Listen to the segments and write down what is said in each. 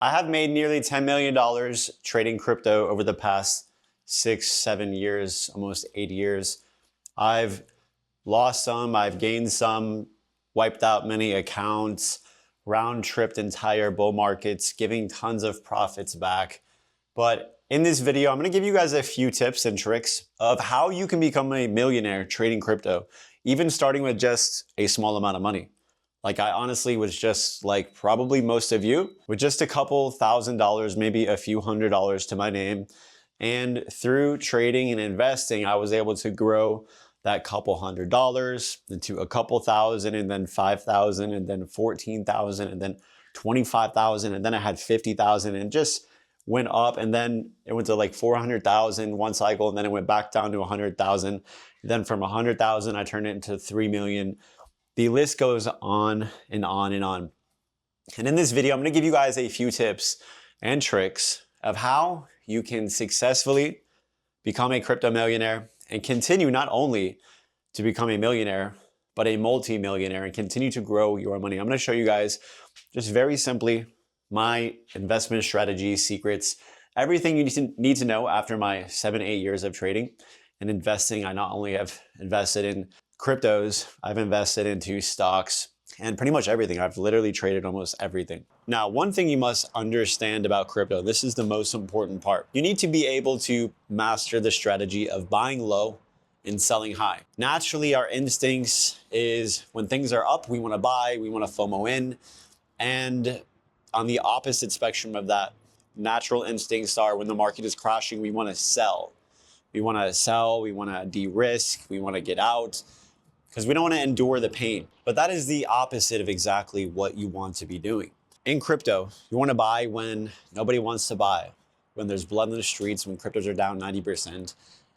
I have made nearly $10 million trading crypto over the past 6, 7 years, almost 8 years. I've lost some, I've gained some, wiped out many accounts, round-tripped entire bull markets, giving tons of profits back. But in this video, I'm going to give you guys a few tips and tricks of how you can become a millionaire trading crypto, even starting with just a small amount of money. Like I honestly was just like probably most of you with just a couple $1,000s, maybe a few $100s to my name. And through trading and investing, I was able to grow that couple $100s into a couple thousand, and then 5,000, and then 14,000, and then 25,000, and then I had 50,000, and just went up, and then it went to like 400,000 one cycle, and then it went back down to 100,000. Then from 100,000, I turned it into 3 million. The list goes on and on and on. And in this video, I'm going to give you guys a few tips and tricks of how you can successfully become a crypto millionaire and continue not only to become a millionaire, but a multi-millionaire and continue to grow your money. I'm going to show you guys just very simply my investment strategy, secrets, everything you need to know after my 7-8 years of trading and investing. I not only have invested in cryptos, I've invested into stocks and pretty much everything. I've literally traded almost everything. Now, one thing you must understand about crypto, this is the most important part. You need to be able to master the strategy of buying low and selling high. Naturally, our instincts is when things are up, we want to buy, we want to FOMO in. And on the opposite spectrum of that, natural instincts are when the market is crashing, we want to sell. We want to sell, we want to de-risk, we want to get out because we don't want to endure the pain. But that is the opposite of exactly what you want to be doing. In crypto, you want to buy when nobody wants to buy, when there's blood in the streets, when cryptos are down 90%,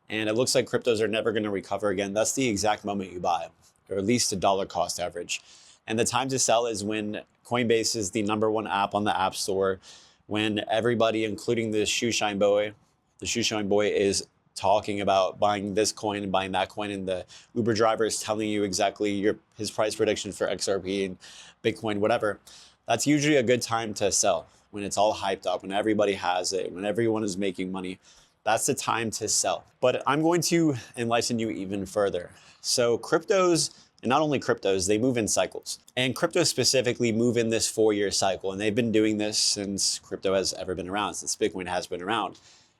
and it looks like cryptos are never going to recover again. That's the exact moment you buy, or at least a dollar cost average. And the time to sell is when Coinbase is the #1 app on the App Store, when everybody, including the shoe shine boy is talking about buying this coin and buying that coin, and the Uber driver is telling you exactly his price prediction for XRP and Bitcoin, whatever. That's usually a good time to sell, when it's all hyped up, when everybody has it, when everyone is making money. That's the time to sell. But I'm going to enlighten you even further. So cryptos, and not only cryptos, they move in cycles. And cryptos specifically move in this 4-year cycle. And they've been doing this since crypto has ever been around, since Bitcoin has been around.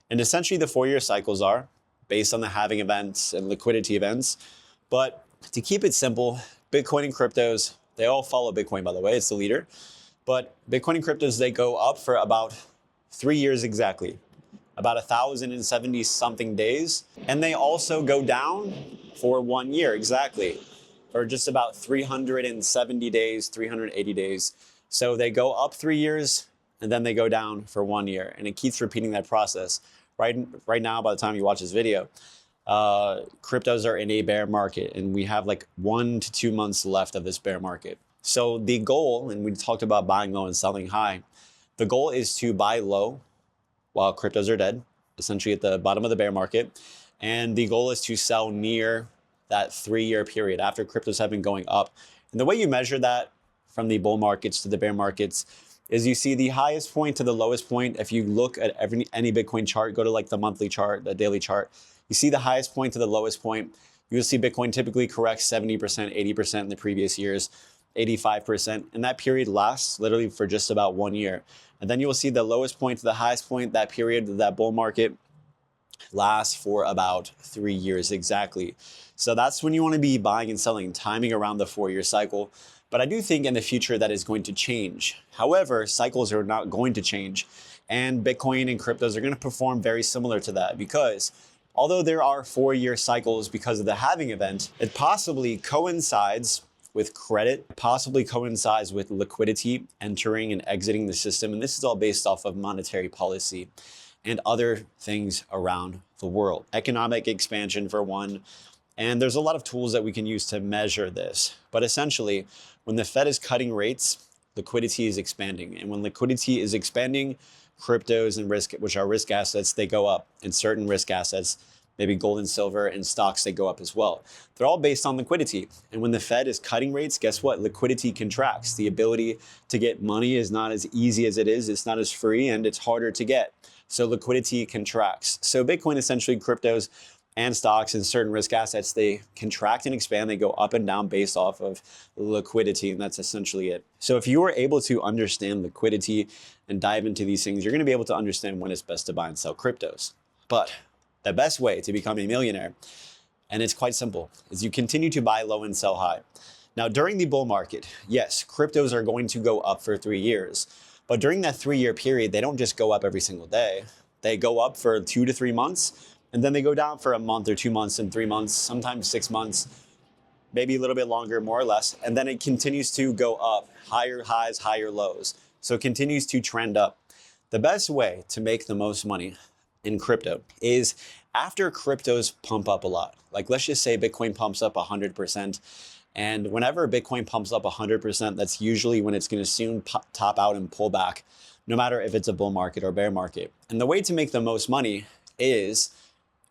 And essentially the 4-year cycles are based on the halving events and liquidity events. But to keep it simple, Bitcoin and cryptos, they all follow Bitcoin, by the way, it's the leader. But Bitcoin and cryptos, they go up for about 3 years exactly, about 1,070 something days. And they also go down for 1 year exactly, or just about 370 days, 380 days. So they go up 3 years and then they go down for 1 year. And it keeps repeating that process. Right now, by the time you watch this video, cryptos are in a bear market, and we have like 1 to 2 months left of this bear market. So the goal, and we talked about buying low and selling high, the goal is to buy low while cryptos are dead, essentially at the bottom of the bear market. And the goal is to sell near that 3-year period after cryptos have been going up. And the way you measure that from the bull markets to the bear markets is you see the highest point to the lowest point. If you look at any Bitcoin chart, go to like the monthly chart, the daily chart, you see the highest point to the lowest point. You'll see Bitcoin typically correct 70%, 80% in the previous years, 85%. And that period lasts literally for just about 1 year. And then you will see the lowest point to the highest point, that period, that bull market lasts for about 3 years exactly. So that's when you want to be buying and selling, timing around the 4-year cycle. But I do think in the future that is going to change. However, cycles are not going to change. And Bitcoin and cryptos are going to perform very similar to that, because although there are 4-year cycles because of the halving event, it possibly coincides with credit, possibly coincides with liquidity entering and exiting the system. And this is all based off of monetary policy and other things around the world. Economic expansion for one. And there's a lot of tools that we can use to measure this. But essentially, when the Fed is cutting rates, liquidity is expanding. And when liquidity is expanding, cryptos and risk, which are risk assets, they go up. And certain risk assets, maybe gold and silver, and stocks, they go up as well. They're all based on liquidity. And when the Fed is cutting rates, guess what? Liquidity contracts. The ability to get money is not as easy as it is. It's not as free, and it's harder to get. So liquidity contracts. So Bitcoin, essentially cryptos and stocks and certain risk assets, they contract and expand. They go up and down based off of liquidity, and that's essentially it. So if you are able to understand liquidity and dive into these things, you're going to be able to understand when it's best to buy and sell cryptos. But the best way to become a millionaire, and it's quite simple, is you continue to buy low and sell high. Now, during the bull market, yes, cryptos are going to go up for 3 years. But during that 3-year period, they don't just go up every single day. They go up for 2 to 3 months, and then they go down for a month or 2 months and 3 months, sometimes 6 months, maybe a little bit longer, more or less. And then it continues to go up, higher highs, higher lows. So it continues to trend up. The best way to make the most money in crypto is after cryptos pump up a lot. Like, let's just say Bitcoin pumps up 100%. And whenever Bitcoin pumps up 100%, that's usually when it's going to soon top out and pull back, no matter if it's a bull market or bear market. And the way to make the most money is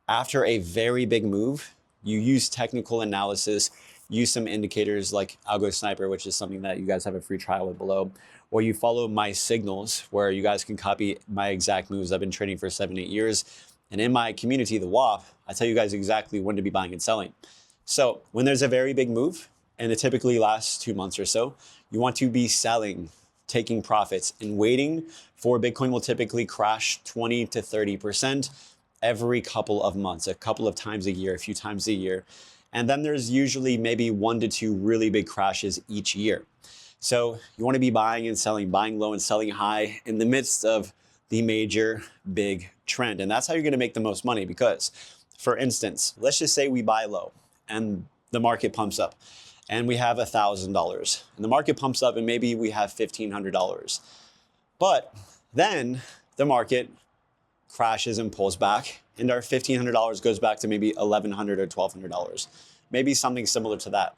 after a very big move, you use technical analysis, use some indicators like AlgoSniper, which is something that you guys have a free trial with below, or you follow my signals where you guys can copy my exact moves. I've been trading for 7-8 years. And in my community, the WAP, I tell you guys exactly when to be buying and selling. So when there's a very big move, and it typically lasts 2 months or so, you want to be selling, taking profits, and waiting for Bitcoin will typically crash 20 to 30% every couple of months, a couple of times a year, a few times a year. And then there's usually maybe 1 to 2 really big crashes each year. So you want to be buying and selling, buying low and selling high in the midst of the major big trend. And that's how you're going to make the most money. Because, for instance, let's just say we buy low and the market pumps up and we have $1,000 and the market pumps up and maybe we have $1,500. But then the market crashes and pulls back and our $1,500 goes back to maybe $1,100 or $1,200, maybe something similar to that.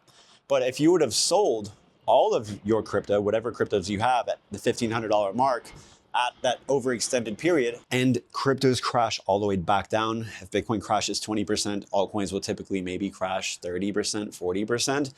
But if you would have sold all of your crypto, whatever cryptos you have, at the $1,500 mark at that overextended period, and cryptos crash all the way back down, if Bitcoin crashes 20%, altcoins will typically maybe crash 30%, 40%.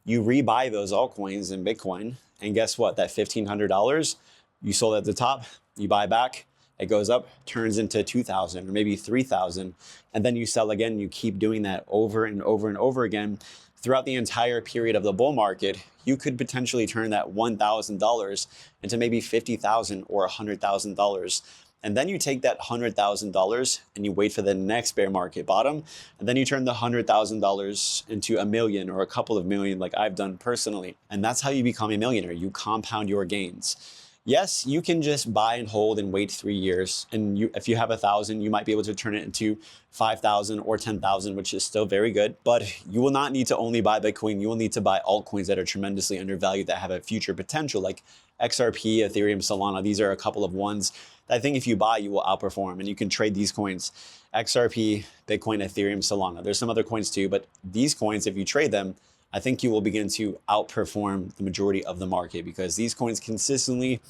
You rebuy those altcoins in Bitcoin, and guess what? That $1,500 you sold at the top, you buy back, it goes up, turns into 2,000 or maybe 3,000, and then you sell again. You keep doing that over and over and over again. Throughout the entire period of the bull market, you could potentially turn that $1,000 into maybe $50,000 or $100,000. And then you take that $100,000 and you wait for the next bear market bottom. And then you turn the $100,000 into $1 million or a couple of million, like I've done personally. And that's how you become a millionaire. You compound your gains. Yes, you can just buy and hold and wait 3 years. And if you have 1,000, you might be able to turn it into 5,000 or 10,000, which is still very good. But you will not need to only buy Bitcoin. You will need to buy altcoins that are tremendously undervalued, that have a future potential, like XRP, Ethereum, Solana. These are a couple of ones that I think if you buy, you will outperform. And you can trade these coins, XRP, Bitcoin, Ethereum, Solana. There's some other coins too, but these coins, if you trade them, I think you will begin to outperform the majority of the market, because these coins consistently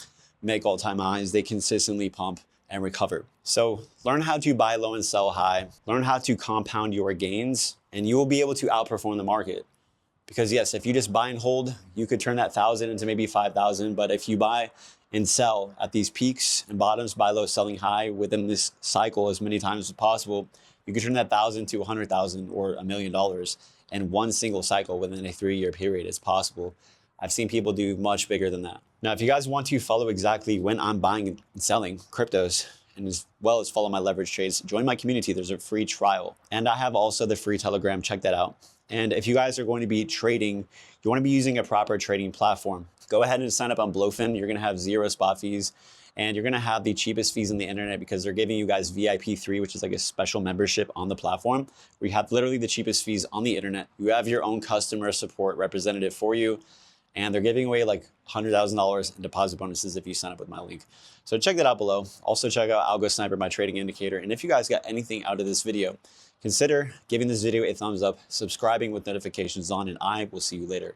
make all-time highs. They consistently pump and recover. So learn how to buy low and sell high. Learn how to compound your gains, and you will be able to outperform the market. Because yes, if you just buy and hold, you could turn that 1,000 into maybe 5,000. But if you buy and sell at these peaks and bottoms, buy low, selling high within this cycle as many times as possible, you could turn that 1,000 to 100,000 or $1 million in one single cycle within a 3-year period. It's possible. I've seen people do much bigger than that. Now, if you guys want to follow exactly when I'm buying and selling cryptos, and as well as follow my leverage trades, join my community. There's a free trial. And I have also the free Telegram. Check that out. And if you guys are going to be trading, you want to be using a proper trading platform, go ahead and sign up on Blofin. You're going to have 0 spot fees. And you're going to have the cheapest fees on the internet, because they're giving you guys VIP 3, which is like a special membership on the platform, where you have literally the cheapest fees on the internet. You have your own customer support representative for you. And they're giving away like $100,000 in deposit bonuses if you sign up with my link. So check that out below. Also check out AlgoSniper, my trading indicator. And if you guys got anything out of this video, consider giving this video a thumbs up, subscribing with notifications on, and I will see you later.